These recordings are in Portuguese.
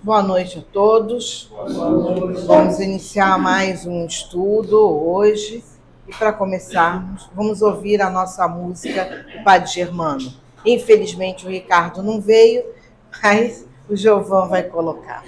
Boa noite a todos. Vamos iniciar mais um estudo hoje. E para começarmos, vamos ouvir a nossa música do Padre Germano. Infelizmente o Ricardo não veio, mas o Giovan vai colocar.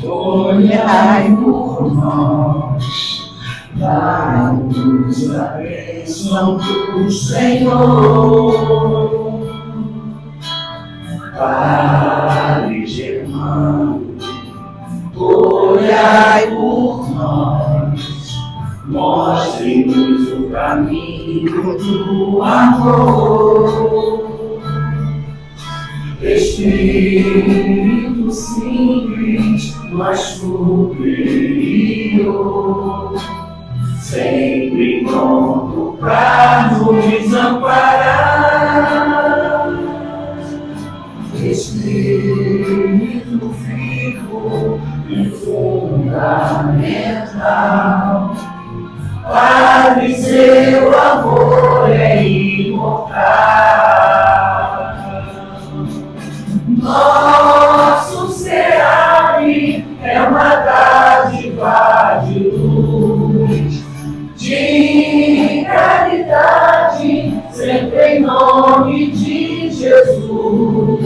Olhai por nós, dai-nos a bênção do Senhor. Padre Germano, olhai por nós, mostre-nos o caminho do amor. Espírito simples, mas superior, sempre pronto para nos desamparar. Espírito vivo e fundamental, Padre, seu amor é imortal. Nosso SEAP é uma dádiva de luz, de caridade, sempre em nome de Jesus.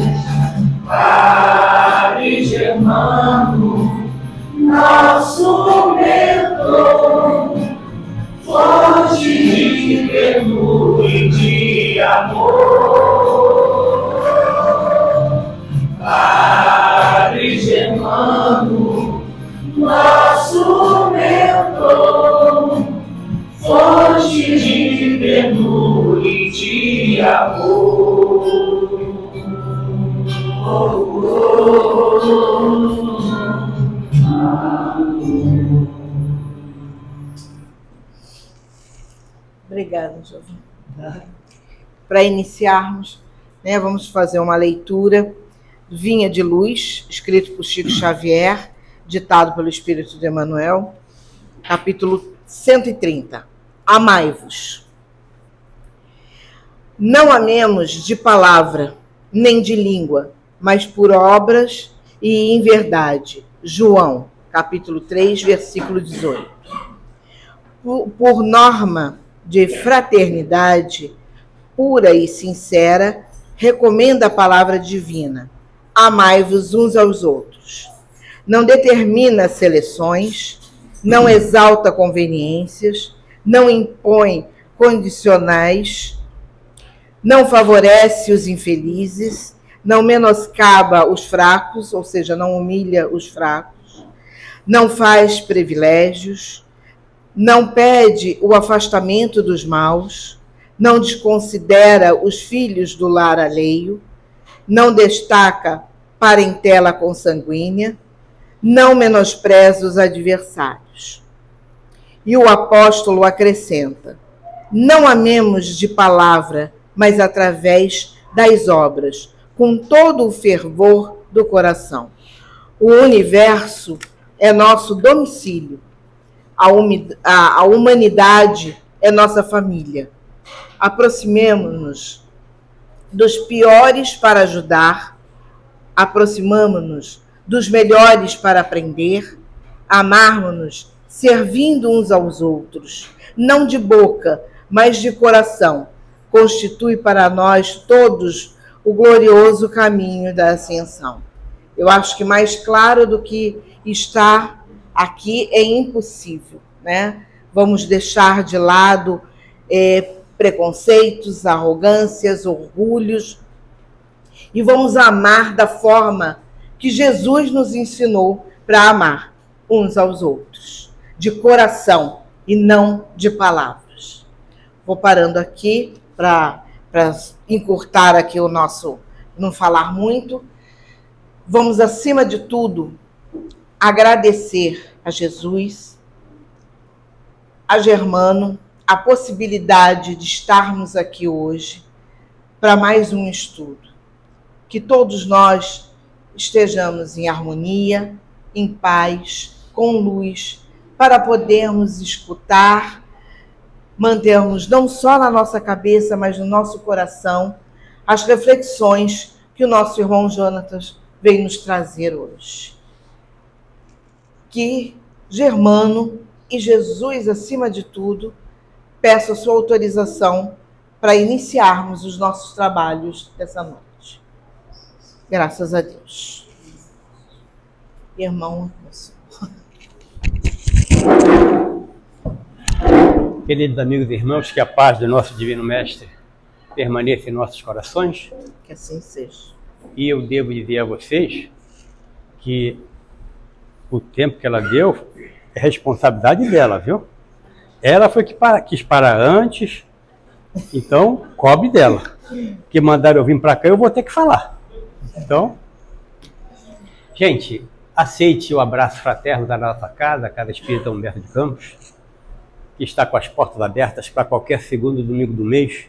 Padre Germano, nosso mentor, fonte de ternura e de amor. Padre Germano, nosso mentor, fonte de ternura e de amor. Obrigada, Giovanni. Para iniciarmos, vamos fazer uma leitura do Vinha de Luz, escrito por Chico Xavier, ditado pelo Espírito de Emmanuel, capítulo 130. Amai-vos. Não amemos de palavra, nem de língua, mas por obras e em verdade. João, capítulo 3, versículo 18. Por norma de fraternidade pura e sincera, recomenda a palavra divina. Amai-vos uns aos outros. Não determina seleções, não exalta conveniências, não impõe condicionais, não favorece os infelizes, não menoscaba os fracos, ou seja, não humilha os fracos, não faz privilégios, não pede o afastamento dos maus, não desconsidera os filhos do lar alheio, não destaca parentela consanguínea, não menospreza os adversários. E o apóstolo acrescenta: não amemos de palavra, mas através das obras, com todo o fervor do coração. O universo é nosso domicílio, a humanidade é nossa família. Aproximemo-nos dos piores para ajudar, aproximamo-nos dos melhores para aprender, amarmo-nos servindo uns aos outros, não de boca, mas de coração, constitui para nós todos o glorioso caminho da ascensão. Eu acho que mais claro do que está aqui é impossível, né? Vamos deixar de lado preconceitos, arrogâncias, orgulhos, e vamos amar da forma que Jesus nos ensinou para amar uns aos outros, de coração e não de palavras. Vou parando aqui para encurtar aqui o nosso, não falar muito. Vamos, acima de tudo, agradecer a Jesus, a Germano, a possibilidade de estarmos aqui hoje para mais um estudo. que todos nós estejamos em harmonia, em paz, com luz, para podermos escutar, mantermos não só na nossa cabeça, mas no nosso coração, as reflexões que o nosso irmão Jonatas veio nos trazer hoje. Que Germano e Jesus, acima de tudo, peço a sua autorização para iniciarmos os nossos trabalhos dessa noite. Graças a Deus. Irmão, queridos amigos e irmãos, que a paz do nosso Divino Mestre permaneça em nossos corações. Que assim seja. E eu devo dizer a vocês que o tempo que ela deu é responsabilidade dela, viu? Ela foi que quis parar antes, então cobre dela. Que mandaram eu vir para cá, eu vou ter que falar. Então, gente, aceite o abraço fraterno da nossa casa, Casa Espírita Humberto de Campos, que está com as portas abertas para qualquer segundo domingo do mês,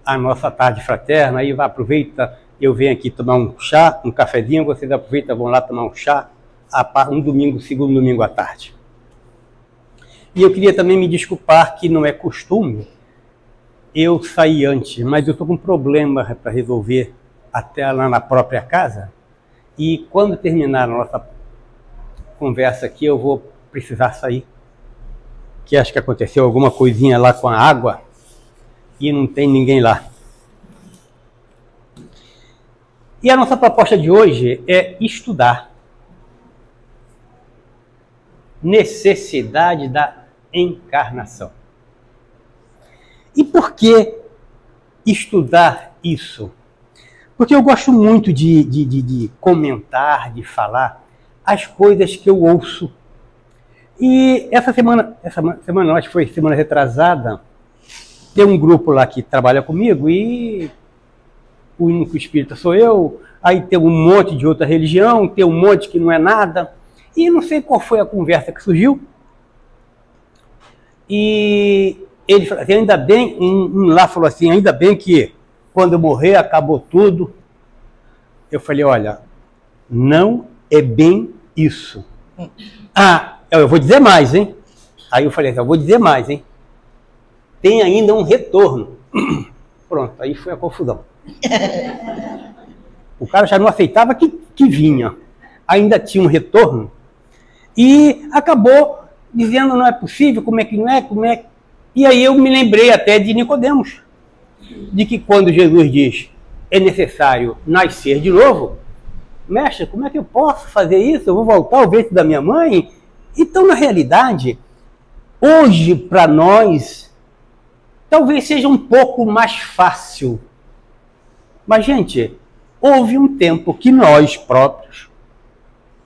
a nossa tarde fraterna. Aí aproveita, eu venho aqui tomar um chá, um cafezinho, vocês aproveitam, vão lá tomar um chá, um domingo, segundo domingo à tarde. E eu queria também me desculpar que não é costume eu sair antes, mas eu estou com um problema para resolver até lá na própria casa, e quando terminar a nossa conversa aqui eu vou precisar sair, que acho que aconteceu alguma coisinha lá com a água e não tem ninguém lá. E a nossa proposta de hoje é estudar necessidade da encarnação. E por que estudar isso? Porque eu gosto muito de comentar, de falar as coisas que eu ouço. E essa semana, acho que foi semana retrasada, tem um grupo lá que trabalha comigo e o único espírita sou eu, aí tem um monte de outra religião, tem um monte que não é nada, e não sei qual foi a conversa que surgiu. E ele falou assim, ainda bem, um lá falou assim, ainda bem que quando eu morrer acabou tudo. Eu falei, olha, não é bem isso. Ah, eu vou dizer mais, hein? Aí eu falei assim, eu vou dizer mais, hein? Tem ainda um retorno. Pronto, aí foi a confusão. O cara já não aceitava que vinha. Ainda tinha um retorno. E acabou dizendo, não é possível, como é que não é, como é... E aí eu me lembrei até de Nicodemos, de que quando Jesus diz, é necessário nascer de novo, mestre, como é que eu posso fazer isso? Eu vou voltar ao ventre da minha mãe? Então, na realidade, hoje, para nós, talvez seja um pouco mais fácil. Mas, gente, houve um tempo que nós próprios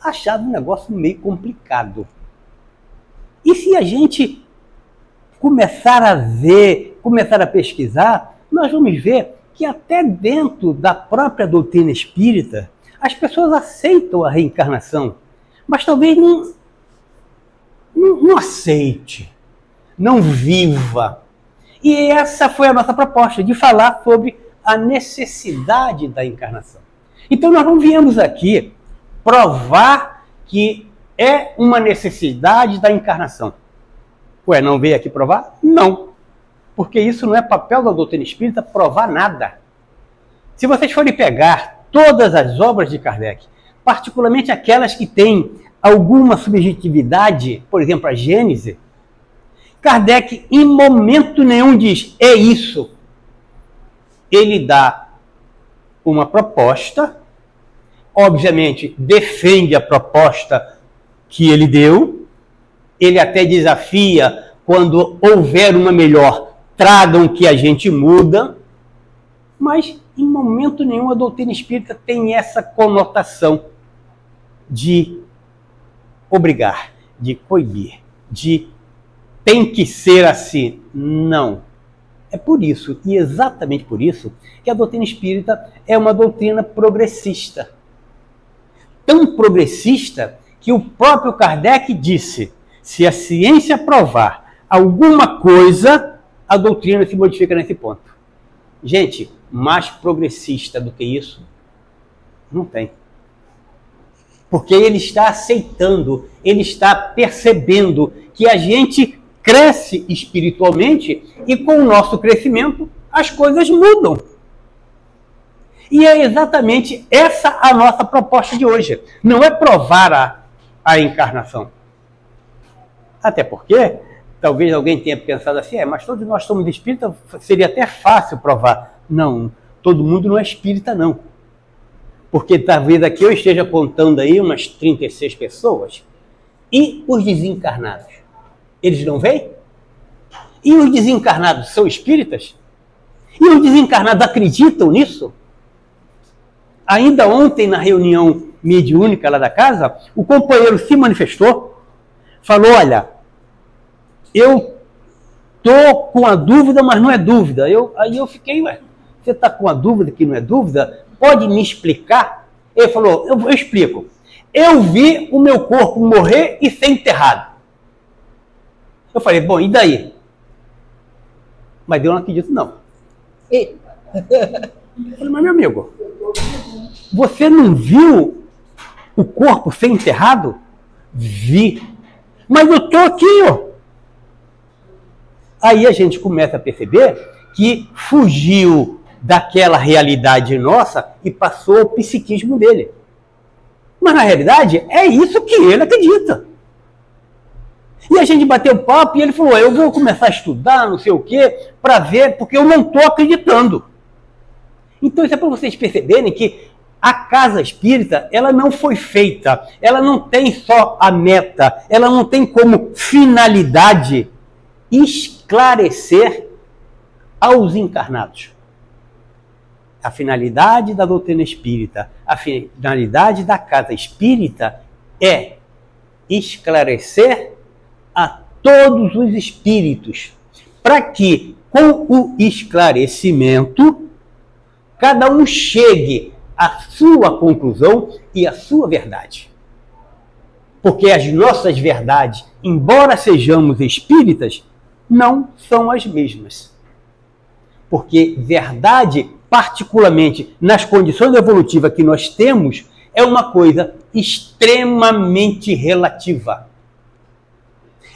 achávamos um negócio meio complicado. E se a gente começar a ver, começar a pesquisar, nós vamos ver que até dentro da própria doutrina espírita, as pessoas aceitam a reencarnação, mas talvez não aceite, não viva. E essa foi a nossa proposta, de falar sobre a necessidade da encarnação. Então nós não viemos aqui provar que é uma necessidade da encarnação. Ué, não veio aqui provar? Não. Porque isso não é papel da doutrina espírita provar nada. Se vocês forem pegar todas as obras de Kardec, particularmente aquelas que têm alguma subjetividade, por exemplo, a Gênese, Kardec em momento nenhum diz, é isso. Ele dá uma proposta, obviamente defende a proposta que ele deu, ele até desafia, quando houver uma melhor, tragam que a gente muda, mas em momento nenhum a doutrina espírita tem essa conotação de obrigar, de coibir, de tem que ser assim. Não. É por isso, e exatamente por isso, que a doutrina espírita é uma doutrina progressista. Tão progressista que o próprio Kardec disse, se a ciência provar alguma coisa, a doutrina se modifica nesse ponto. Gente, mais progressista do que isso? Não tem. Porque ele está aceitando, ele está percebendo que a gente cresce espiritualmente e com o nosso crescimento as coisas mudam. E é exatamente essa a nossa proposta de hoje. Não é provar a encarnação. Até porque, talvez alguém tenha pensado assim, mas todos nós somos espíritas, seria até fácil provar. Não, todo mundo não é espírita, não. Porque talvez aqui eu esteja contando aí umas 36 pessoas. E os desencarnados? Eles não veem? E os desencarnados são espíritas? E os desencarnados acreditam nisso? Ainda ontem, na reunião mediúnica lá da casa, o companheiro se manifestou, falou, olha, eu estou com a dúvida, mas não é dúvida. Aí eu fiquei, você está com a dúvida que não é dúvida? Pode me explicar? Ele falou, eu explico. Eu vi o meu corpo morrer e ser enterrado. Eu falei, bom, e daí? Mas eu não acredito, não. Eu falei, mas meu amigo, você não viu o corpo ser enterrado? Vi. Mas eu estou aqui, ó. Aí a gente começa a perceber que fugiu daquela realidade nossa e passou ao psiquismo dele. Mas na realidade é isso que ele acredita. E a gente bateu papo e ele falou, eu vou começar a estudar, não sei o quê, para ver, porque eu não estou acreditando. Então isso é para vocês perceberem que a casa espírita, ela não foi feita, ela não tem só a meta, ela não tem como finalidade esclarecer aos encarnados. A finalidade da doutrina espírita, a finalidade da casa espírita é esclarecer a todos os espíritos, para que, com o esclarecimento, cada um chegue à sua conclusão e à sua verdade. Porque as nossas verdades, embora sejamos espíritas, não são as mesmas. Porque verdade, particularmente nas condições evolutivas que nós temos, é uma coisa extremamente relativa.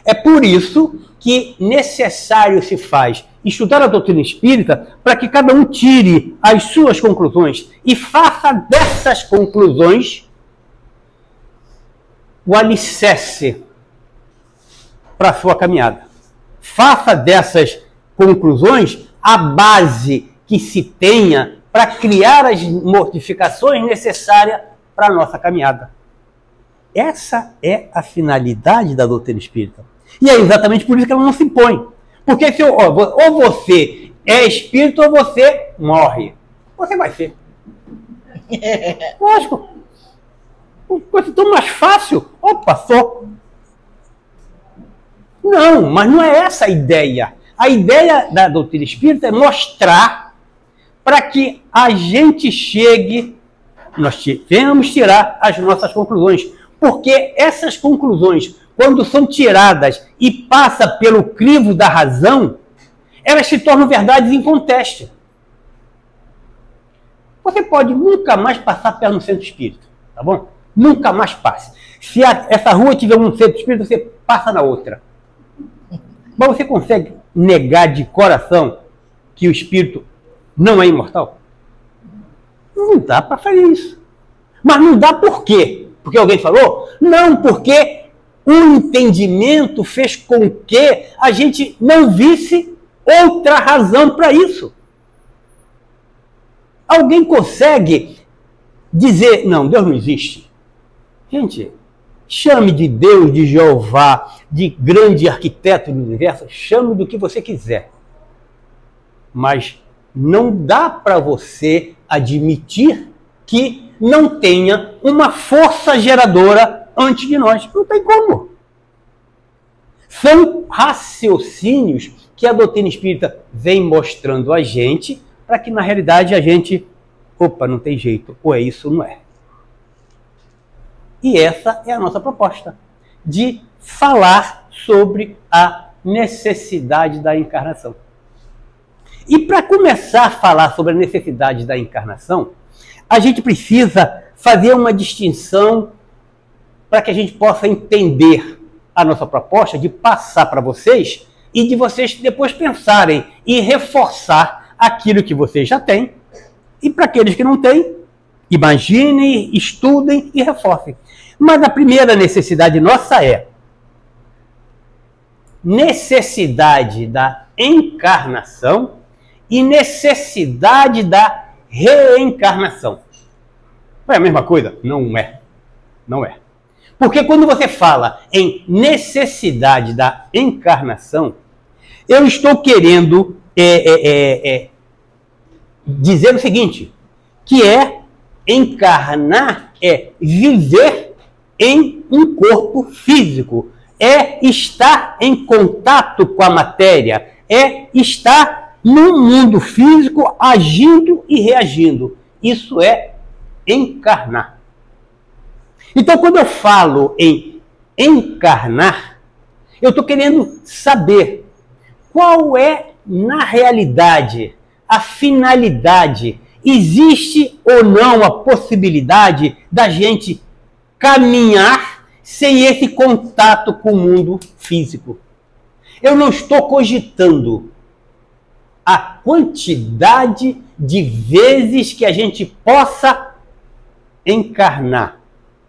É por isso que necessário se faz estudar a doutrina espírita para que cada um tire as suas conclusões e faça dessas conclusões o alicerce para a sua caminhada. Faça dessas conclusões a base que se tenha para criar as modificações necessárias para a nossa caminhada. Essa é a finalidade da doutrina espírita. E é exatamente por isso que ela não se impõe. Porque se, ou você é espírito ou você morre. Você vai ser. Lógico. Coisa tão mais fácil. Passou. Não, mas não é essa a ideia. A ideia da doutrina espírita é mostrar para que a gente chegue, nós devemos tirar as nossas conclusões. Porque essas conclusões, quando são tiradas e passa pelo crivo da razão, elas se tornam verdades incontestáveis. Você pode nunca mais passar perto do centro espírita, tá bom? Nunca mais passe. Se essa rua tiver um centro espírita, você passa na outra. Mas você consegue negar de coração que o espírito não é imortal? Não dá para fazer isso. Mas não dá por quê? Porque alguém falou? Não, porque o entendimento fez com que a gente não visse outra razão para isso. Alguém consegue dizer, não, Deus não existe? Gente, chame de Deus, de Jeová, de grande arquiteto do universo, chame do que você quiser. Mas não dá para você admitir que não tenha uma força geradora antes de nós. Não tem como. São raciocínios que a doutrina espírita vem mostrando a gente, para que na realidade a gente, não tem jeito, ou é isso ou não é. E essa é a nossa proposta, de falar sobre a necessidade da encarnação. E para começar a falar sobre a necessidade da encarnação, a gente precisa fazer uma distinção para que a gente possa entender a nossa proposta de passar para vocês e de vocês depois pensarem e reforçar aquilo que vocês já têm. E para aqueles que não têm, imaginem, estudem e reforcem. Mas a primeira necessidade nossa é necessidade da encarnação e necessidade da reencarnação. É a mesma coisa? Não é. Não é. Porque quando você fala em necessidade da encarnação, eu estou querendo dizer o seguinte, que encarnar é viver em um corpo físico, é estar em contato com a matéria, é estar no mundo físico agindo e reagindo. Isso é encarnar. Então, quando eu falo em encarnar, eu estou querendo saber qual é, na realidade, a finalidade. Existe ou não a possibilidade da gente caminhar sem esse contato com o mundo físico? Eu não estou cogitando a quantidade de vezes que a gente possa encarnar.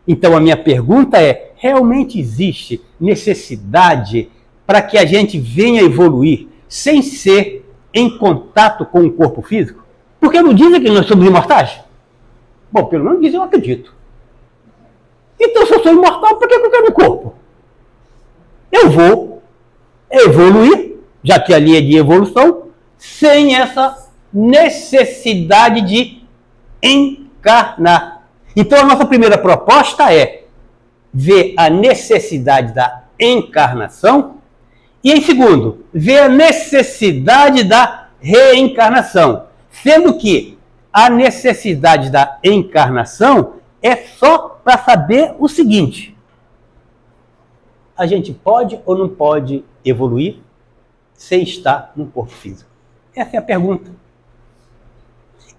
Então a minha pergunta é, realmente existe necessidade para que a gente venha evoluir sem ser em contato com o corpo físico? Porque não dizem que nós somos imortais? Bom, pelo menos dizem, eu acredito. Então, se eu sou imortal, por que eu quero um corpo? Eu vou evoluir, já que ali é de evolução, sem essa necessidade de encarnar. Então, a nossa primeira proposta é ver a necessidade da encarnação e, em segundo, ver a necessidade da reencarnação. Sendo que a necessidade da encarnação é só para saber o seguinte: a gente pode ou não pode evoluir sem estar no corpo físico? Essa é a pergunta.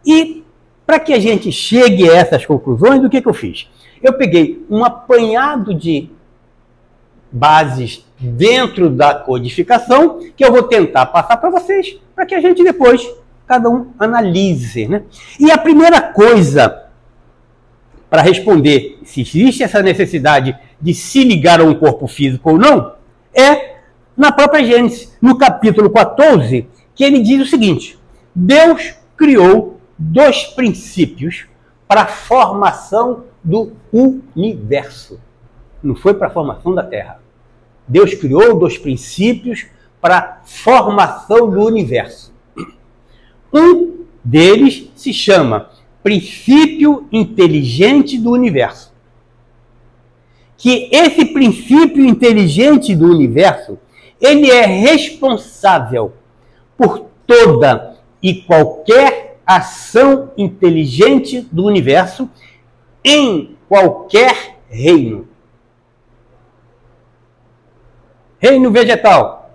E para que a gente chegue a essas conclusões, o que eu fiz? Eu peguei um apanhado de bases dentro da codificação que eu vou tentar passar para vocês, para que a gente depois, cada um, analise, né? E a primeira coisa para responder se existe essa necessidade de se ligar a um corpo físico ou não, é na própria Gênesis, no capítulo 14, que ele diz o seguinte: Deus criou dois princípios para a formação do universo. Não foi para a formação da Terra. Deus criou dois princípios para a formação do universo. Um deles se chama princípio inteligente do universo. Que esse princípio inteligente do universo, ele é responsável por toda e qualquer ação inteligente do universo em qualquer reino. Reino vegetal,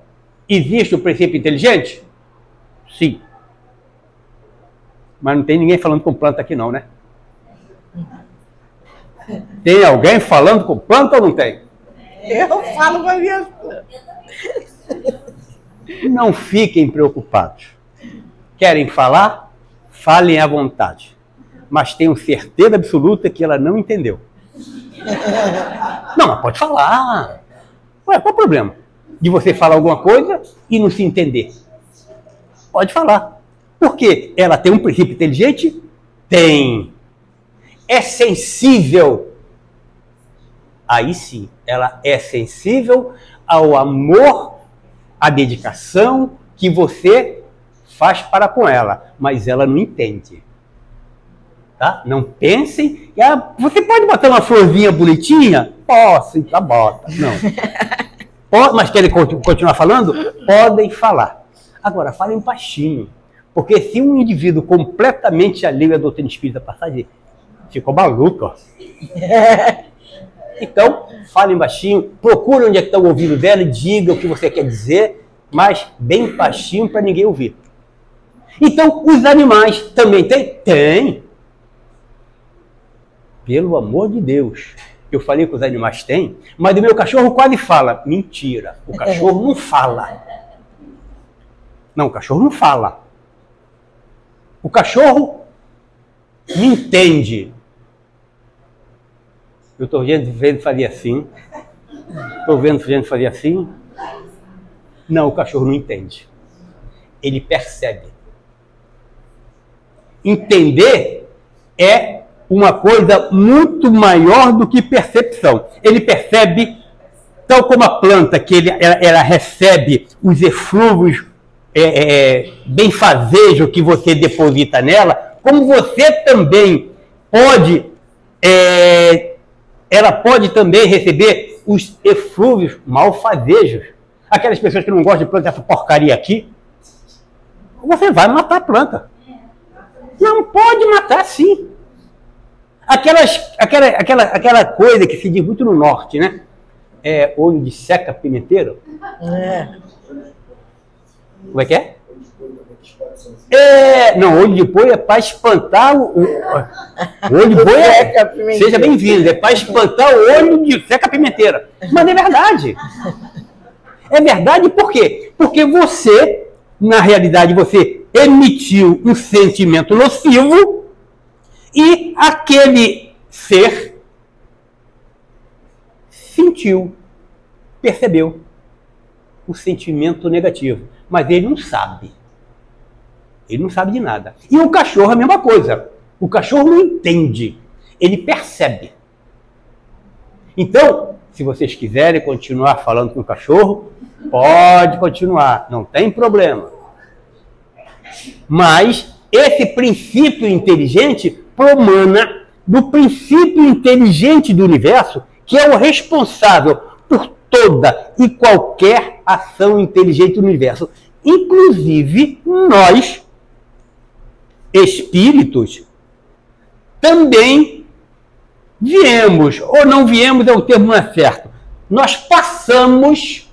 existe o princípio inteligente? Sim. Mas não tem ninguém falando com planta aqui não, né? Tem alguém falando com planta ou não tem? Eu falo com a minha planta. Não fiquem preocupados. Querem falar? Falem à vontade. Mas tenham certeza absoluta que ela não entendeu. Não, mas pode falar. Ué, qual o problema de você falar alguma coisa e não se entender? Pode falar. Por quê? Ela tem um princípio inteligente? Tem. É sensível? Aí sim, ela é sensível ao amor, à dedicação que você faz para com ela, mas ela não entende. Tá? Não pensem que você pode botar uma florzinha bonitinha? Posso, então bota. Não. Pode, mas querem continuar falando? Podem falar. Agora, falem baixinho. Porque se um indivíduo completamente alheio à doutrina espírita passar a dizer, ficou maluco, ó. Então, falem baixinho, procure onde é que está o ouvido dela e diga o que você quer dizer, mas bem baixinho para ninguém ouvir. Então, os animais também têm? Tem. Pelo amor de Deus. Eu falei que os animais têm, mas o meu cachorro quase fala. Mentira, o cachorro não fala. Não, o cachorro não fala. O cachorro me entende. Eu estou vendo fazer assim. Estou vendo fazer assim. Não, o cachorro não entende. Ele percebe. Entender é uma coisa muito maior do que percepção. Ele percebe, tal como a planta, que ela recebe os eflúvios benfazejos que você deposita nela, como você também pode, ela pode também receber os eflúvios malfazejos. Aquelas pessoas que não gostam de planta, essa porcaria aqui, você vai matar a planta. Não pode matar, sim. Aquela coisa que se diz muito no norte, né? Olho de seca pimenteiro. Como é que é? Não, olho de boi é para espantar o olho de boi seja bem-vindo, é para espantar o olho de seca pimenteira. Mas é verdade. É verdade por quê? Porque você, na realidade, você emitiu um sentimento nocivo e aquele ser sentiu, percebeu o sentimento negativo. Mas ele não sabe. Ele não sabe de nada. E o cachorro é a mesma coisa. O cachorro não entende. Ele percebe. Então, se vocês quiserem continuar falando com o cachorro, pode continuar. Não tem problema. Mas esse princípio inteligente promana do princípio inteligente do universo, que é o responsável por toda e qualquer ação inteligente do universo. Inclusive, nós, espíritos, também viemos, ou não viemos, é o termo não é certo. Nós passamos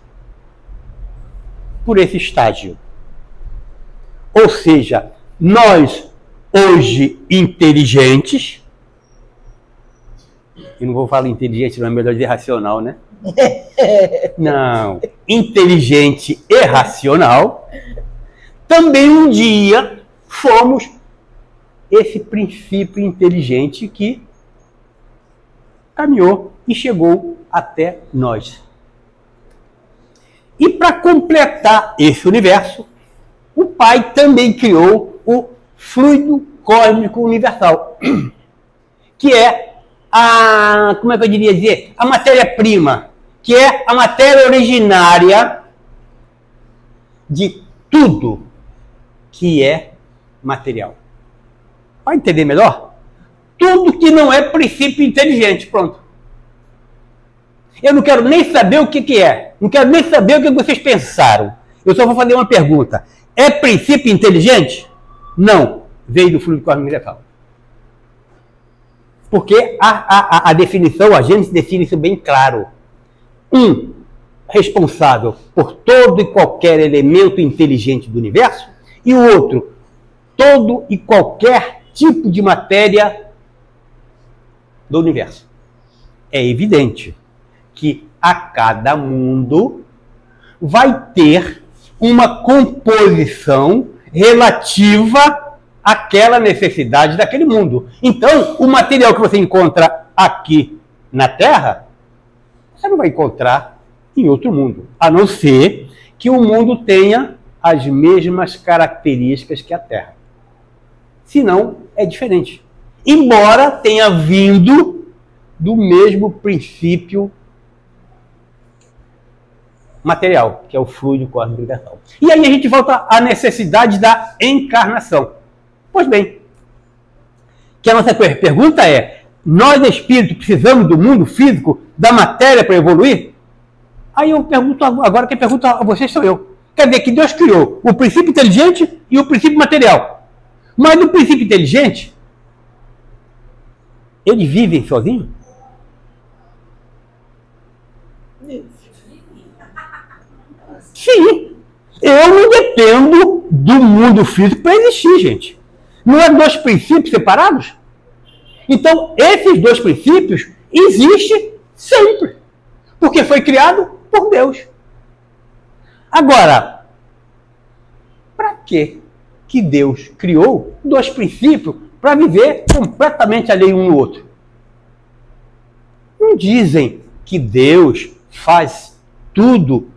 por esse estágio. Ou seja, nós, hoje, inteligentes, e não vou falar inteligente, não é melhor dizer racional, né? Não, inteligente e racional, também um dia fomos esse princípio inteligente que caminhou e chegou até nós. E para completar esse universo, o Pai também criou o fluido cósmico universal, que é como é que eu diria dizer? A matéria-prima, que é a matéria originária de tudo que é material. Para entender melhor? Tudo que não é princípio inteligente, pronto. Eu não quero nem saber o que é. Não quero nem saber o que vocês pensaram. Eu só vou fazer uma pergunta. É princípio inteligente? Não. Veio do fluido cósmico universal. Porque a definição, a Gênesis define isso bem claro. Um responsável por todo e qualquer elemento inteligente do universo, e o outro, todo e qualquer tipo de matéria do universo. É evidente que a cada mundo vai ter uma composição relativa àquela necessidade daquele mundo. Então, o material que você encontra aqui na Terra, você não vai encontrar em outro mundo, a não ser que o mundo tenha as mesmas características que a Terra. Senão, é diferente. Embora tenha vindo do mesmo princípio material, que é o fluido cósmico universal. E aí a gente volta à necessidade da encarnação. Pois bem, que a nossa pergunta é: nós espíritos precisamos do mundo físico, da matéria para evoluir? Aí eu pergunto agora, quem pergunta a vocês sou eu. Quer dizer que Deus criou o princípio inteligente e o princípio material. Mas no princípio inteligente, eles vivem sozinhos? Sim. Eu não dependo do mundo físico para existir, gente. Não é dois princípios separados? Então, esses dois princípios existem sempre, porque foi criado por Deus. Agora, para que Deus criou dois princípios para viver completamente alheio um no outro? Não dizem que Deus faz tudo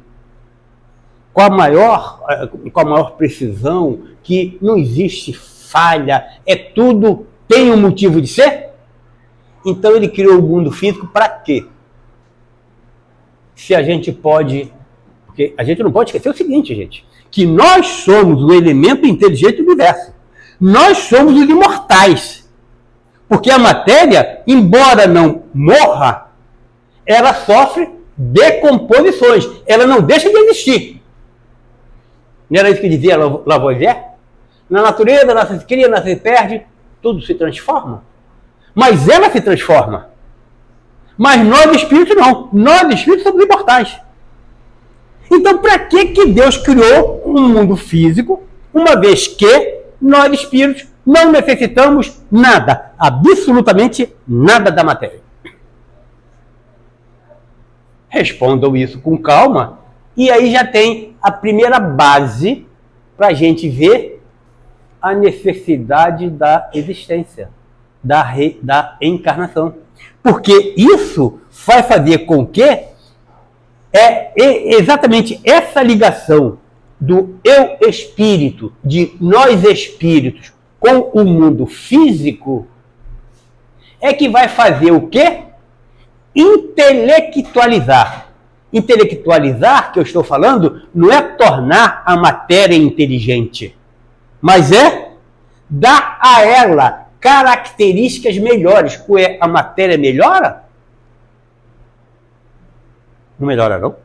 com a maior precisão, que não existe falha, tudo tem um motivo de ser? Então ele criou o mundo físico para quê? Se a gente pode... Porque a gente não pode esquecer o seguinte, gente, que nós somos o elemento inteligente do universo. Nós somos os imortais. Porque a matéria, embora não morra, ela sofre decomposições. Ela não deixa de existir. Não era isso que dizia Lavoisier? Na natureza, nasce se cria, nasce se perde, tudo se transforma. Mas ela se transforma. Mas nós, espíritos, não. Nós, espíritos, somos imortais. Então, para que Deus criou um mundo físico, uma vez que nós, espíritos, não necessitamos nada, absolutamente nada da matéria? Respondam isso com calma, e aí já tem a primeira base para a gente ver a necessidade da existência, da encarnação. Porque isso vai fazer com que exatamente essa ligação do eu espírito, de nós espíritos, com o mundo físico, é que vai fazer o quê? Intelectualizar. Intelectualizar, que eu estou falando, não é tornar a matéria inteligente, mas é dar a ela características melhores. A matéria melhora? Não melhora, não?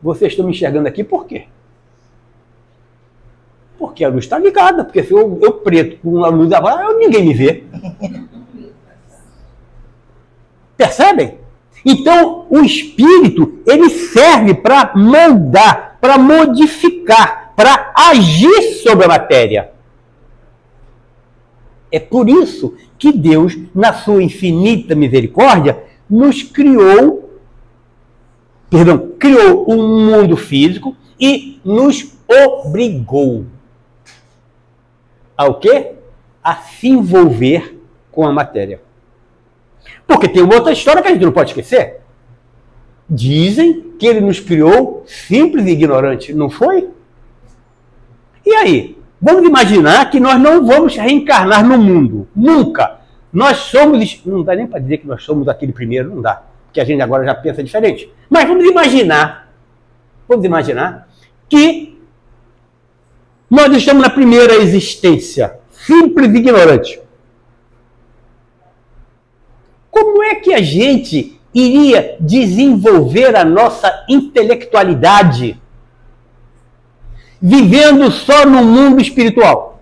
Vocês estão me enxergando aqui por quê? Porque a luz está ligada. Porque se eu preto com a luz agora, ninguém me vê. Percebem? Então, o espírito, ele serve para moldar, para modificar, para agir sobre a matéria. É por isso que Deus, na sua infinita misericórdia, nos criou um mundo físico e nos obrigou ao quê? A se envolver com a matéria. Porque tem uma outra história que a gente não pode esquecer. Dizem que ele nos criou simples e ignorantes, não foi? E aí? Vamos imaginar que nós não vamos reencarnar no mundo. Nunca. Nós somos... Não dá nem para dizer que nós somos aquele primeiro, não dá. Porque a gente agora já pensa diferente. Mas vamos imaginar que nós estamos na primeira existência, simples e ignorante. Como é que a gente iria desenvolver a nossa intelectualidade vivendo só no mundo espiritual?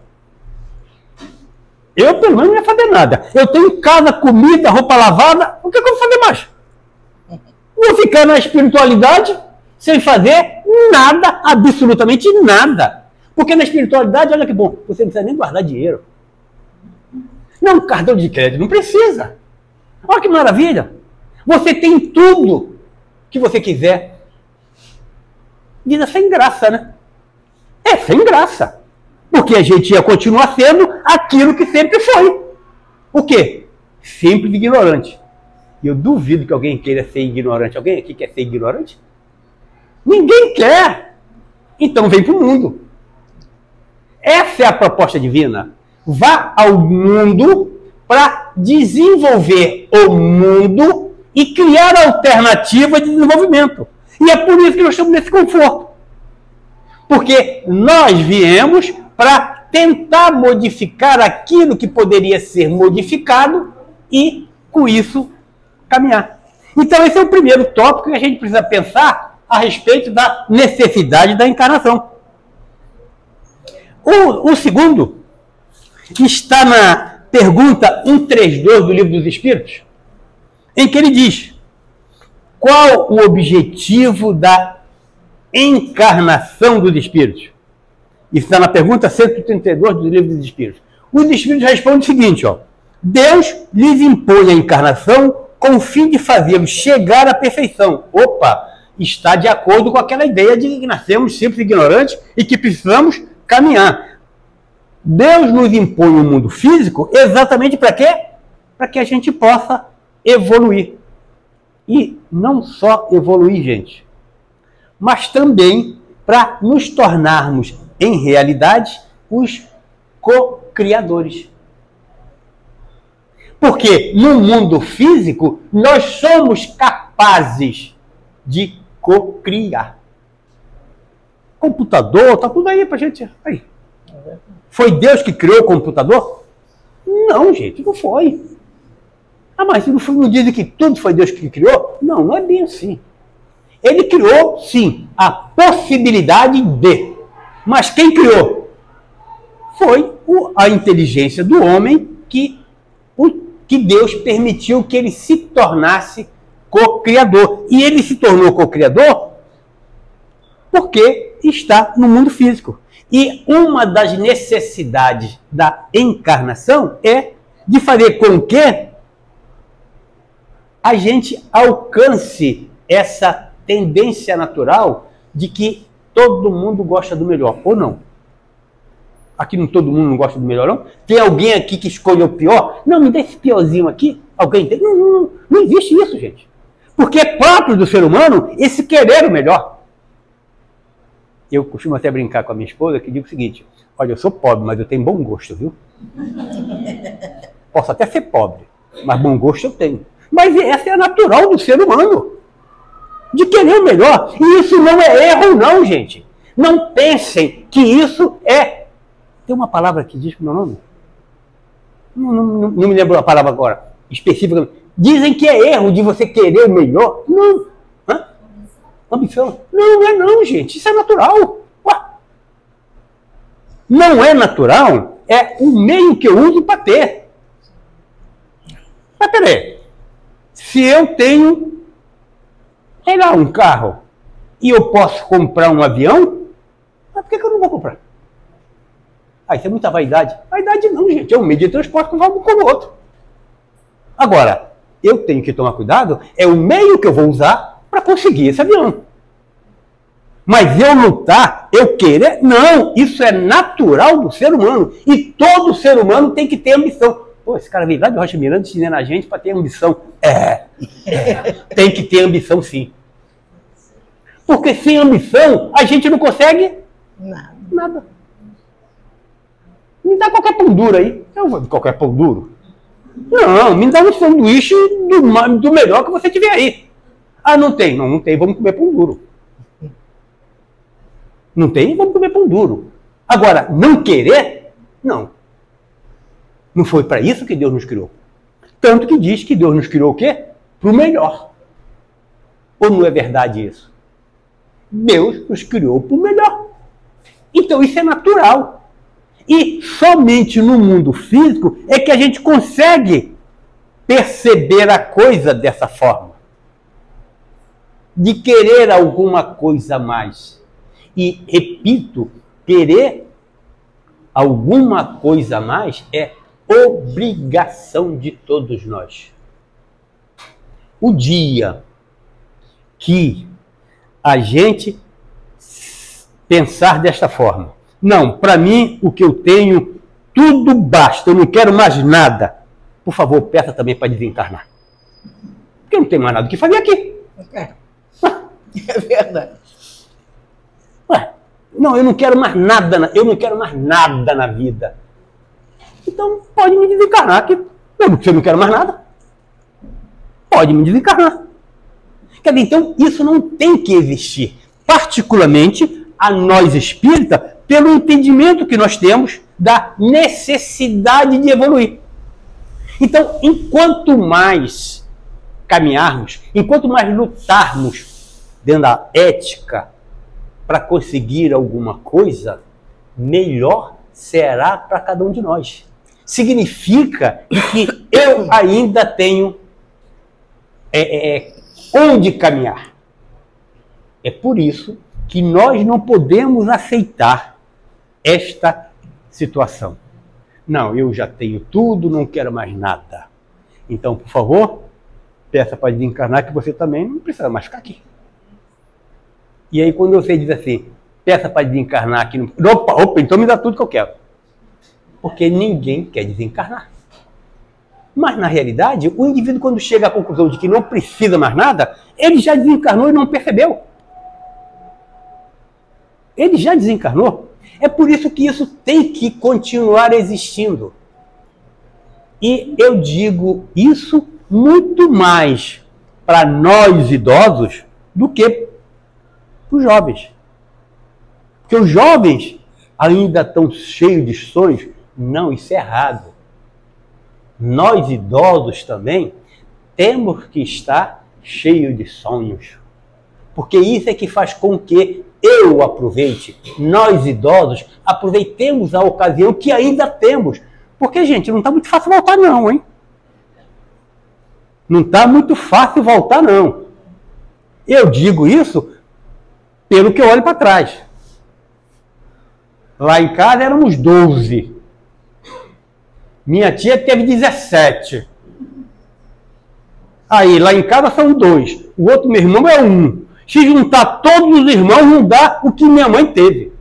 Eu, pelo menos, não ia fazer nada. Eu tenho casa, comida, roupa lavada, o que eu vou fazer mais? Vou ficar na espiritualidade sem fazer nada, absolutamente nada. Porque na espiritualidade, olha que bom, você não precisa nem guardar dinheiro. Não, cartão de crédito, não precisa. Olha que maravilha! Você tem tudo que você quiser. Vida sem graça, né? É sem graça. Porque a gente ia continuar sendo aquilo que sempre foi. O quê? Simples e ignorante. E eu duvido que alguém queira ser ignorante. Alguém aqui quer ser ignorante? Ninguém quer. Então vem para o mundo. Essa é a proposta divina. Vá ao mundo para desenvolver o mundo e criar alternativas de desenvolvimento. E é por isso que nós estamos nesse conforto. Porque nós viemos para tentar modificar aquilo que poderia ser modificado e, com isso, caminhar. Então, esse é o primeiro tópico que a gente precisa pensar a respeito da necessidade da encarnação. O segundo está na pergunta 132 do Livro dos Espíritos, em que ele diz: qual o objetivo da encarnação dos espíritos? Isso está na pergunta 132 do Livro dos Espíritos. Os Espíritos respondem o seguinte, ó. Deus lhes impõe a encarnação com o fim de fazê-los chegar à perfeição. Opa! Está de acordo com aquela ideia de que nascemos simples e ignorantes e que precisamos caminhar. Deus nos impõe um mundo físico exatamente para quê? Para que a gente possa evoluir. E não só evoluir, gente, mas também para nos tornarmos, em realidade, os co-criadores. Porque no mundo físico, nós somos capazes de co-criar. Computador, tá tudo aí pra gente. Aí. Foi Deus que criou o computador? Não, gente, não foi. Ah, mas não dizem que tudo foi Deus que criou? Não, não é bem assim. Ele criou, sim, a possibilidade de. Mas quem criou? Foi a inteligência do homem que Deus permitiu que ele se tornasse co-criador. E ele se tornou co-criador porque está no mundo físico. E uma das necessidades da encarnação é de fazer com que a gente alcance essa tendência natural de que todo mundo gosta do melhor, ou não? Aqui não todo mundo não gosta do melhor, não? Tem alguém aqui que escolheu o pior? Não, me dá esse piorzinho aqui. Alguém tem? Não existe isso, gente. Porque é próprio do ser humano esse querer o melhor. Eu costumo até brincar com a minha esposa que digo o seguinte, olha, eu sou pobre, mas eu tenho bom gosto, viu? Posso até ser pobre, mas bom gosto eu tenho. Mas essa é a natural do ser humano, de querer o melhor. E isso não é erro, não, gente. Não pensem que isso é... Tem uma palavra que diz o meu nome? Não me lembro a palavra agora, específica. Dizem que é erro de você querer o melhor. Não. Hã? Ambição? Não é não, gente. Isso é natural. Ué. Não é natural, é o meio que eu uso para ter. Mas peraí. Se eu tenho, sei lá, um carro e eu posso comprar um avião, mas por que eu não vou comprar? Ah, isso é muita vaidade. Vaidade não, gente. É um meio de transporte que vamos com o outro. Agora, eu tenho que tomar cuidado, é o meio que eu vou usar para conseguir esse avião. Mas eu lutar, eu querer, não. Isso é natural do ser humano. E todo ser humano tem que ter ambição. Pô, esse cara veio lá de Rocha Miranda ensinando a gente para ter ambição. Tem que ter ambição, sim. Porque sem ambição, a gente não consegue nada. Me dá qualquer pão duro aí. Eu vou de qualquer pão duro. Não, me dá um sanduíche do melhor que você tiver aí. Ah, não tem. Não tem, vamos comer pão duro. Não tem, vamos comer pão duro. Agora, não querer? Não. Não foi para isso que Deus nos criou. Tanto que diz que Deus nos criou o quê? Para o melhor. Ou não é verdade isso? Deus nos criou para o melhor. Então isso é natural. E somente no mundo físico é que a gente consegue perceber a coisa dessa forma. De querer alguma coisa a mais. E, repito, querer alguma coisa a mais é obrigação de todos nós. O dia que a gente pensar desta forma, não, para mim o que eu tenho, tudo basta, eu não quero mais nada. Por favor, peça também para desencarnar. Porque eu não tenho mais nada o que fazer aqui. É verdade. Ué, não, eu não quero mais nada, eu não quero mais nada na vida. Então pode me desencarnar, que eu não quero mais nada. Pode me desencarnar. Quer dizer, então isso não tem que existir. Particularmente a nós espírita, pelo entendimento que nós temos da necessidade de evoluir. Então, enquanto mais caminharmos, enquanto mais lutarmos dentro da ética para conseguir alguma coisa, melhor será para cada um de nós. Significa que eu ainda tenho onde caminhar. É por isso que nós não podemos aceitar esta situação. Não, eu já tenho tudo, não quero mais nada. Então, por favor, peça para desencarnar que você também não precisa mais ficar aqui. E aí quando você diz assim, peça para desencarnar aqui, opa, então me dá tudo que eu quero. Porque ninguém quer desencarnar. Mas na realidade, o indivíduo quando chega à conclusão de que não precisa mais nada, ele já desencarnou e não percebeu. Ele já desencarnou. É por isso que isso tem que continuar existindo. E eu digo isso muito mais para nós idosos do que para os jovens. Porque os jovens ainda estão cheios de sonhos. Não, isso é errado. Nós idosos também temos que estar cheios de sonhos. Porque isso é que faz com que eu aproveite, nós idosos, aproveitemos a ocasião que ainda temos. Porque, gente, não está muito fácil voltar não, hein? Não está muito fácil voltar não. Eu digo isso pelo que eu olho para trás. Lá em casa éramos 12. Minha tia teve 17. Aí, lá em casa são 2. O outro meu irmão é 1. Se juntar todos os irmãos, não dá o que minha mãe teve.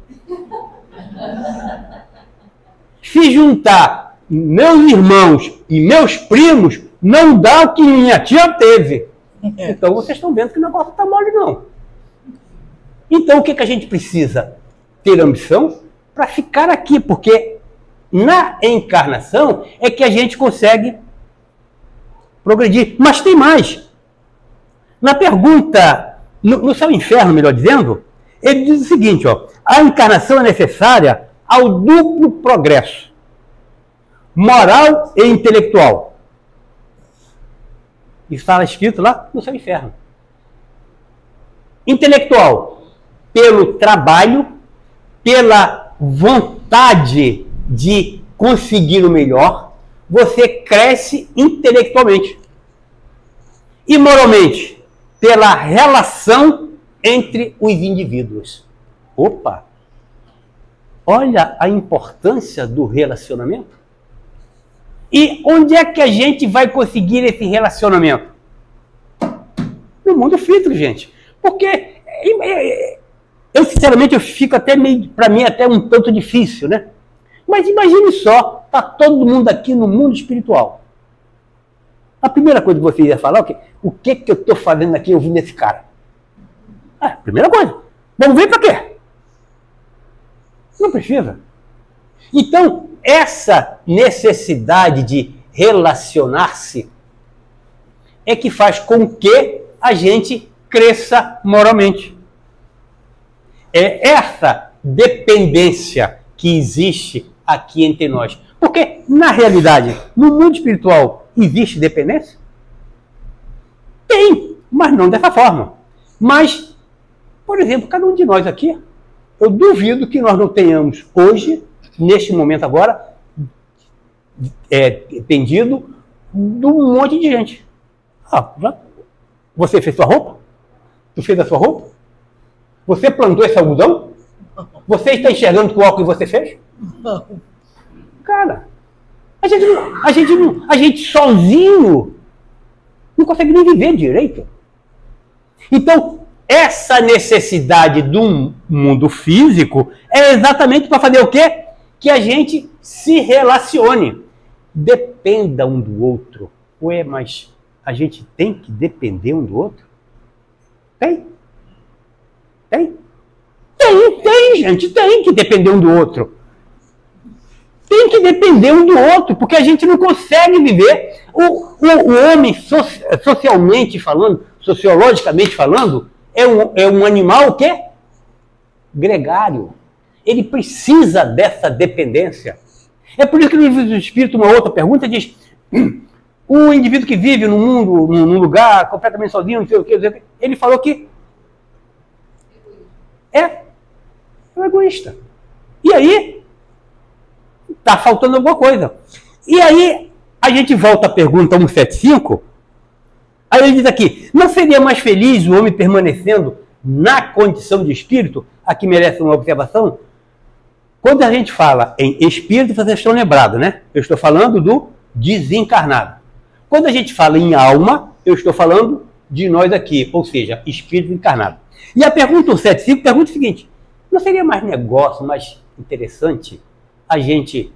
Se juntar meus irmãos e meus primos, não dá o que minha tia teve. Então, vocês estão vendo que o negócio está mole, não. Então, o que a gente precisa? Ter ambição para ficar aqui, porque na encarnação é que a gente consegue progredir. Mas tem mais. Na pergunta, no céu e inferno, melhor dizendo, ele diz o seguinte, ó, a encarnação é necessária ao duplo progresso, moral e intelectual. Isso está escrito lá no céu e inferno. Intelectual, pelo trabalho, pela vontade de conseguir o melhor, você cresce intelectualmente. E moralmente, pela relação entre os indivíduos. Opa! Olha a importância do relacionamento. E onde é que a gente vai conseguir esse relacionamento? No mundo físico, gente. Porque eu sinceramente eu fico até meio, para mim até um tanto difícil, né? Mas imagine só, tá todo mundo aqui no mundo espiritual. A primeira coisa que você ia falar, o que eu estou fazendo aqui ouvindo esse cara? Primeira coisa. Vamos ver para quê? Não precisa. Então, essa necessidade de relacionar-se é que faz com que a gente cresça moralmente. É essa dependência que existe aqui entre nós. Porque, na realidade, no mundo espiritual, existe dependência? Tem, mas não dessa forma. Mas, por exemplo, cada um de nós aqui, eu duvido que nós não tenhamos hoje, neste momento agora, dependido de um monte de gente. Você fez sua roupa? Tu fez a sua roupa? Você plantou esse algodão? Você está enxergando com o óculos que você fez? Não. Cara, a gente sozinho não consegue nem viver direito. Então, essa necessidade do mundo físico é exatamente para fazer o quê? Que a gente se relacione. Dependa um do outro. Ué, mas a gente tem que depender um do outro? Tem? Tem? Tem, gente. Tem que depender um do outro. Tem que depender um do outro, porque a gente não consegue viver. O homem, socialmente falando, sociologicamente falando, é um animal o quê? Gregário. Ele precisa dessa dependência. É por isso que no livro do Espírito, uma outra pergunta diz: o indivíduo que vive no mundo, num lugar completamente sozinho, não sei o que, ele falou que é um egoísta. E aí, está faltando alguma coisa. E aí, a gente volta à pergunta 175, aí ele diz aqui: não seria mais feliz o homem permanecendo na condição de espírito? Aqui merece uma observação. Quando a gente fala em espírito, vocês estão lembrados, né? Eu estou falando do desencarnado. Quando a gente fala em alma, eu estou falando de nós aqui, ou seja, espírito encarnado. E a pergunta 175 pergunta o seguinte: não seria mais negócio, mais interessante a gente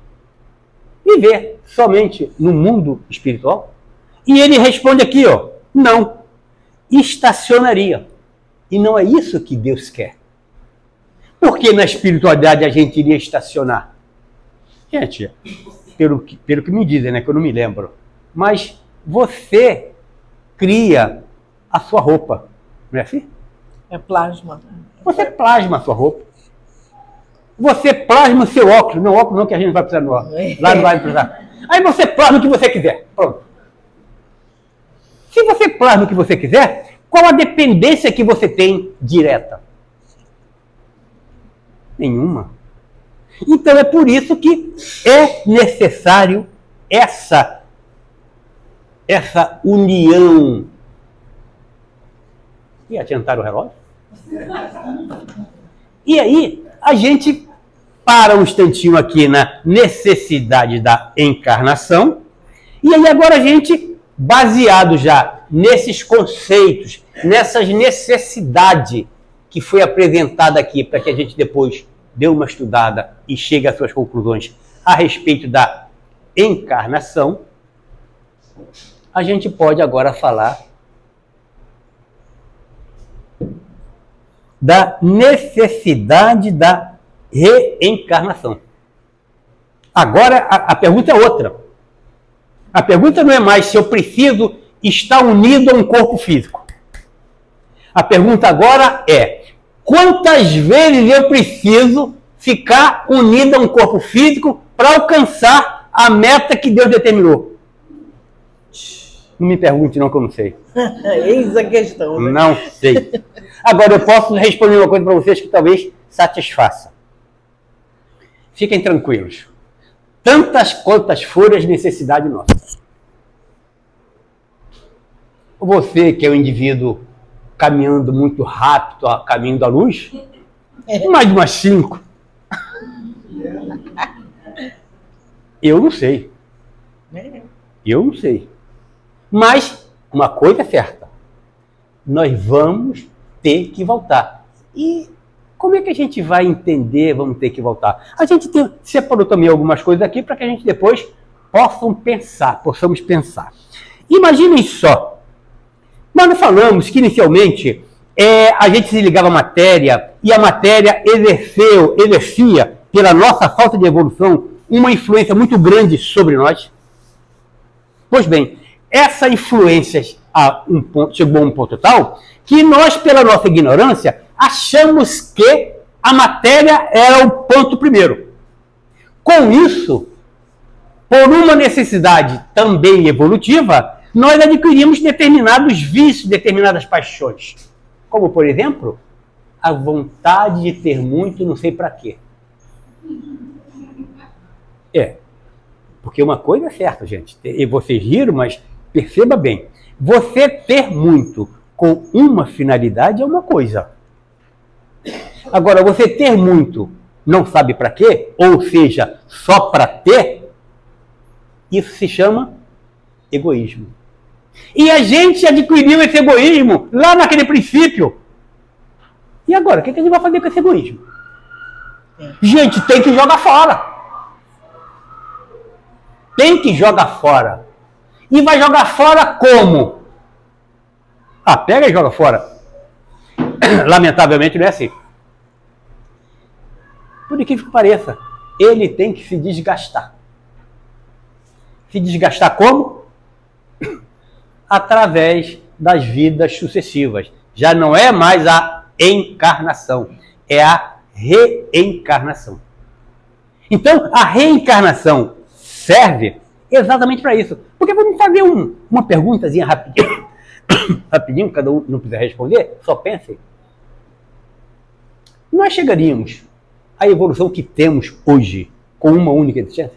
viver somente no mundo espiritual? E ele responde aqui, ó, não, estacionaria. E não é isso que Deus quer. Por que na espiritualidade a gente iria estacionar? Gente, pelo que me dizem, né, que eu não me lembro, mas você cria a sua roupa, não é assim? É plasma. Você plasma a sua roupa. Você plasma o seu óculos. Não, óculos não, que a gente não vai precisar no óculos. Lá não vai precisar. Aí você plasma o que você quiser. Pronto. Se você plasma o que você quiser, qual a dependência que você tem direta? Nenhuma. Então é por isso que é necessário essa união. E adiantar o relógio? E aí, a gente para um instantinho aqui na necessidade da encarnação. E aí agora a gente, baseado já nesses conceitos, nessas necessidades que foi apresentada aqui, para que a gente depois dê uma estudada e chegue às suas conclusões a respeito da encarnação, a gente pode agora falar da necessidade da reencarnação. Agora a pergunta é outra. A pergunta não é mais se eu preciso estar unido a um corpo físico. A pergunta agora é: quantas vezes eu preciso ficar unido a um corpo físico para alcançar a meta que Deus determinou? Não me pergunte não, que eu não sei. Eis a questão. Né? Não sei. Agora eu posso responder uma coisa para vocês que talvez satisfaça. Fiquem tranquilos. Tantas quantas forem as necessidades nossas. Você que é um indivíduo caminhando muito rápido, caminho da luz, mais umas 5. Eu não sei. Eu não sei. Mas uma coisa é certa. Nós vamos ter que voltar. E como é que a gente vai entender vamos ter que voltar? A gente separou também algumas coisas aqui para que a gente depois possamos pensar. Imaginem só. Nós falamos que inicialmente a gente se ligava à matéria e a matéria exercia, pela nossa falta de evolução, uma influência muito grande sobre nós. Pois bem, essa influência chegou a um ponto tal que nós, pela nossa ignorância, achamos que a matéria era o ponto primeiro. Com isso, por uma necessidade também evolutiva, nós adquirimos determinados vícios, determinadas paixões. Como, por exemplo, a vontade de ter muito não sei para quê. Porque uma coisa é certa, gente, e vocês riram, mas perceba bem, você ter muito com uma finalidade é uma coisa. Agora, você ter muito não sabe para quê, ou seja, só para ter, isso se chama egoísmo. E a gente adquiriu esse egoísmo lá naquele princípio. E agora, o que a gente vai fazer com esse egoísmo? Gente, tem que jogar fora. Tem que jogar fora. E vai jogar fora como? Pega e joga fora. Lamentavelmente não é assim. Por incrível que pareça, ele tem que se desgastar. Se desgastar como? Através das vidas sucessivas. Já não é mais a encarnação, é a reencarnação. Então, a reencarnação serve exatamente para isso. Porque vamos fazer uma perguntazinha rapidinho. Rapidinho, cada um não precisa responder, só pensem. Nós chegaríamos à evolução que temos hoje com uma única existência?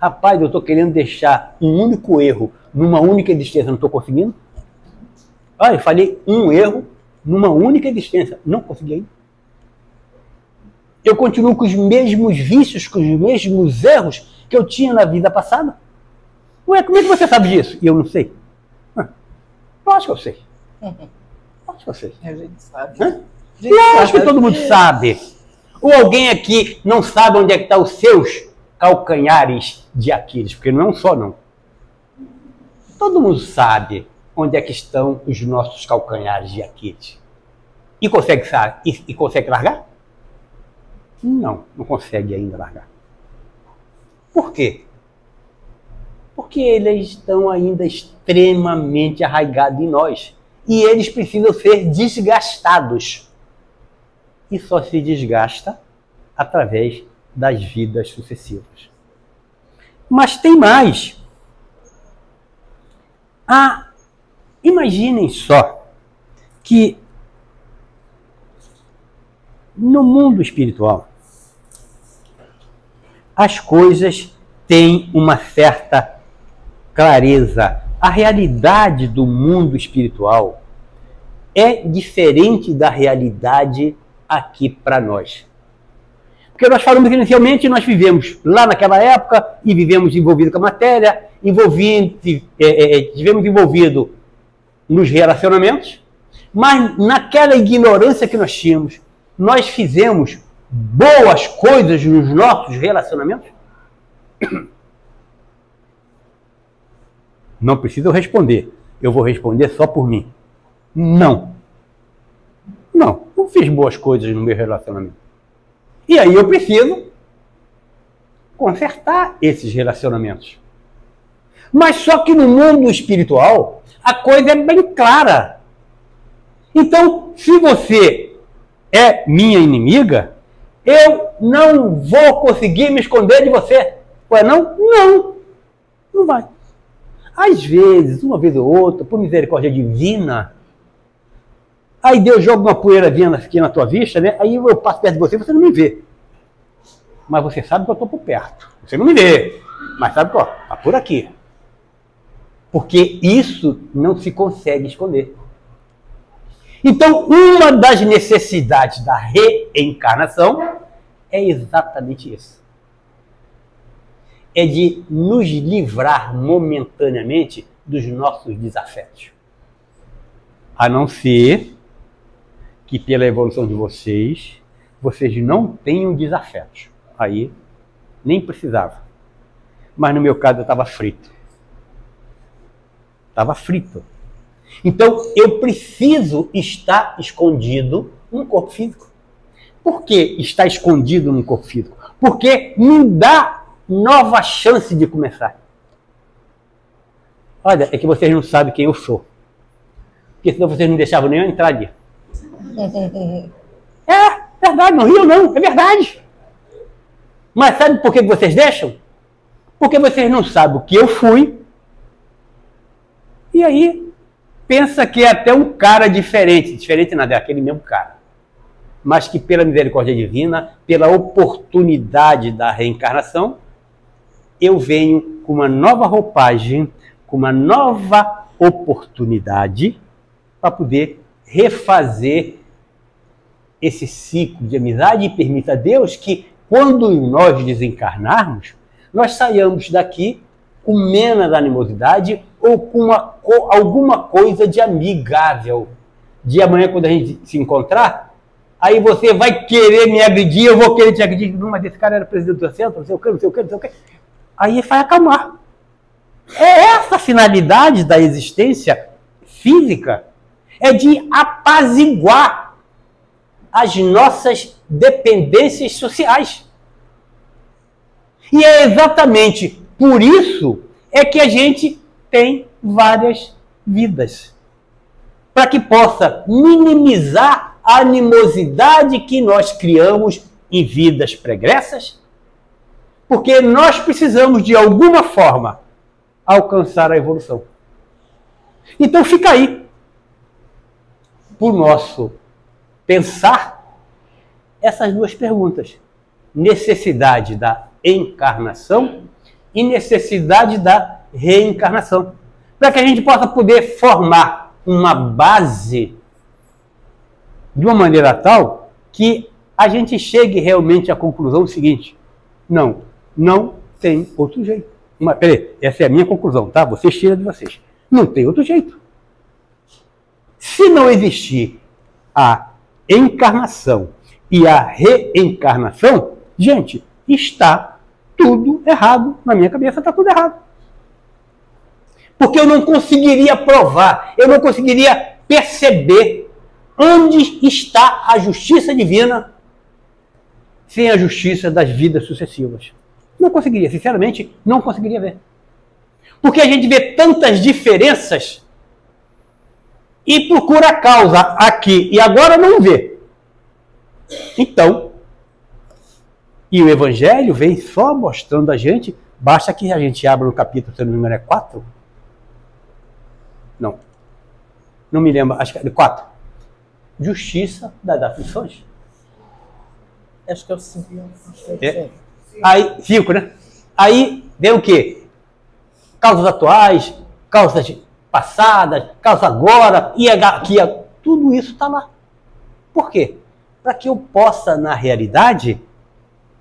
Rapaz, eu estou querendo deixar um único erro numa única existência, não estou conseguindo? Olha, eu falei um erro numa única existência, não consegui ainda. Eu continuo com os mesmos vícios, com os mesmos erros que eu tinha na vida passada? Ué, como é que você sabe disso? E eu não sei. Lógico que eu sei. Lógico que eu sei. A gente sabe. Lógico que todo mundo sabe. Ou alguém aqui não sabe onde é que estão os seus calcanhares de Aquiles? Porque não é um só, não. Todo mundo sabe onde é que estão os nossos calcanhares de Aquiles. E consegue largar? Não, não consegue ainda largar. Por quê? Porque eles estão ainda extremamente arraigados em nós. E eles precisam ser desgastados. E só se desgasta através das vidas sucessivas. Mas tem mais. Imaginem só que no mundo espiritual as coisas têm uma certa clareza. A realidade do mundo espiritual é diferente da realidade aqui para nós. Porque nós falamos inicialmente, nós vivemos lá naquela época e vivemos envolvidos com a matéria, tivemos envolvidos nos relacionamentos, mas naquela ignorância que nós tínhamos, nós fizemos boas coisas nos nossos relacionamentos? Não precisa eu responder. Eu vou responder só por mim. Não. Não fiz boas coisas no meu relacionamento. E aí eu preciso consertar esses relacionamentos. Mas só que no mundo espiritual, a coisa é bem clara. Então, se você é minha inimiga, eu não vou conseguir me esconder de você. Ué, não? Não vai. Às vezes, uma vez ou outra, por misericórdia divina, aí Deus joga uma poeirazinha aqui na tua vista, né? Aí eu passo perto de você e você não me vê. Mas você sabe que eu estou por perto. Você não me vê, mas sabe que está por aqui. Porque isso não se consegue esconder. Então, uma das necessidades da reencarnação é exatamente isso. É de nos livrar momentaneamente dos nossos desafetos. A não ser que pela evolução de vocês não tenham desafetos. Aí nem precisava. Mas no meu caso eu estava frito. Estava frito. Então eu preciso estar escondido num corpo físico. Por que estar escondido num corpo físico? Porque me dá nova chance de começar. Olha, é que vocês não sabem quem eu sou. Porque senão vocês não deixavam nem eu entrar ali. É verdade, não riam não, é verdade. Mas sabe por que vocês deixam? Porque vocês não sabem o que eu fui. E aí, pensa que é até um cara diferente. Diferente nada, é aquele mesmo cara. Mas que pela misericórdia divina, pela oportunidade da reencarnação, eu venho com uma nova roupagem, com uma nova oportunidade para poder refazer esse ciclo de amizade e permita a Deus que quando nós desencarnarmos, nós saiamos daqui com menos animosidade ou com alguma coisa de amigável. De amanhã, quando a gente se encontrar, aí você vai querer me agredir, eu vou querer te agredir. Não, mas esse cara era presidente do centro, não sei o que, não sei o que, não sei o que. Aí vai acalmar. É essa a finalidade da existência física, é de apaziguar as nossas dependências sociais. E é exatamente por isso é que a gente tem várias vidas. Para que possa minimizar a animosidade que nós criamos em vidas pregressas, porque nós precisamos, de alguma forma, alcançar a evolução. Então fica aí, por nosso pensar, essas duas perguntas. Necessidade da encarnação e necessidade da reencarnação. Para que a gente possa poder formar uma base de uma maneira tal que a gente chegue realmente à conclusão seguinte: não tem outro jeito. Peraí, essa é a minha conclusão, tá? Vocês tiram de vocês. Não tem outro jeito. Se não existir a encarnação e a reencarnação, gente, está tudo errado. Na minha cabeça está tudo errado. Porque eu não conseguiria provar, eu não conseguiria perceber onde está a justiça divina sem a justiça das vidas sucessivas. Não conseguiria, sinceramente, não conseguiria ver. Porque a gente vê tantas diferenças e procura a causa aqui e agora não vê. Então, e o Evangelho vem só mostrando a gente, basta que a gente abra no capítulo, se não me engano, é 4? Não me lembro, acho que é 4. Justiça das aflições. Acho que é o 5. Aí, 5, né? Aí vem o quê? Causas atuais, causas passadas, causa agora, e aqui, tudo isso está lá. Por quê? Para que eu possa, na realidade,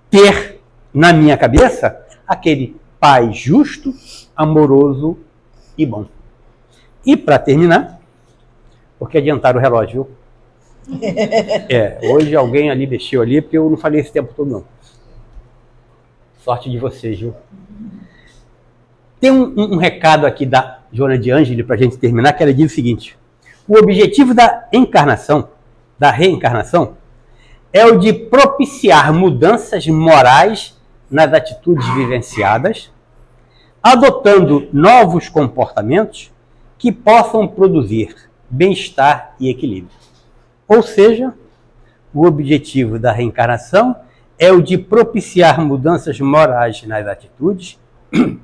ter na minha cabeça aquele Pai justo, amoroso e bom. E para terminar, porque adiantaram o relógio, viu? Hoje alguém ali mexeu ali, porque eu não falei esse tempo todo, não. Sorte de vocês, viu? Tem um recado aqui da Joana de Ângeli para a gente terminar, que ela diz o seguinte: o objetivo da encarnação, da reencarnação, é o de propiciar mudanças morais nas atitudes vivenciadas, adotando novos comportamentos que possam produzir bem-estar e equilíbrio. Ou seja, o objetivo da reencarnação é o de propiciar mudanças morais nas atitudes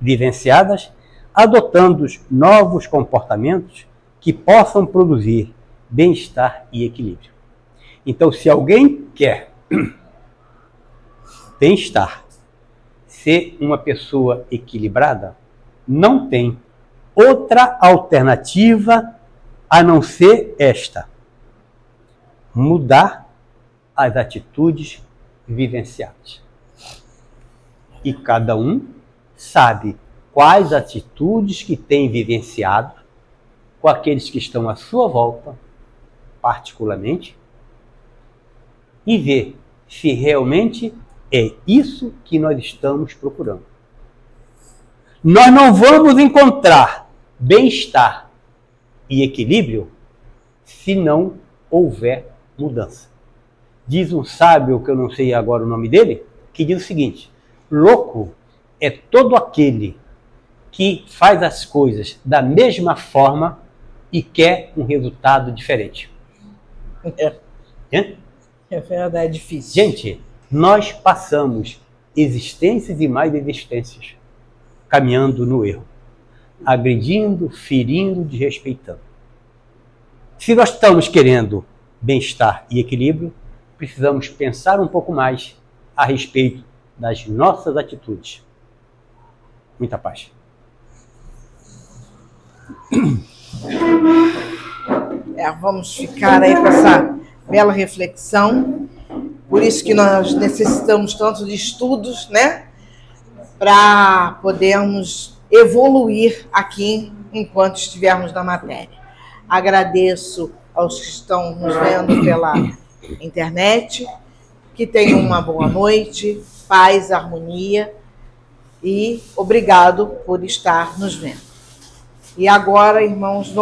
vivenciadas, adotando novos comportamentos que possam produzir bem-estar e equilíbrio. Então, se alguém quer bem-estar, ser uma pessoa equilibrada, não tem outra alternativa a não ser esta: mudar as atitudes vivenciadas. E cada um sabe quais atitudes que tem vivenciado com aqueles que estão à sua volta, particularmente, e ver se realmente é isso que nós estamos procurando. Nós não vamos encontrar bem-estar e equilíbrio se não houver mudança. Diz um sábio, que eu não sei agora o nome dele, que diz o seguinte: louco é todo aquele que faz as coisas da mesma forma e quer um resultado diferente. É verdade, é difícil. Gente, nós passamos existências e mais existências caminhando no erro, agredindo, ferindo, desrespeitando. Se nós estamos querendo bem-estar e equilíbrio, precisamos pensar um pouco mais a respeito das nossas atitudes. Muita paz. Vamos ficar aí com essa bela reflexão. Por isso que nós necessitamos tanto de estudos, né? Para podermos evoluir aqui enquanto estivermos na matéria. Agradeço aos que estão nos vendo pela internet, que tenham uma boa noite, paz, harmonia, e obrigado por estar nos vendo. E agora, irmãos, vamos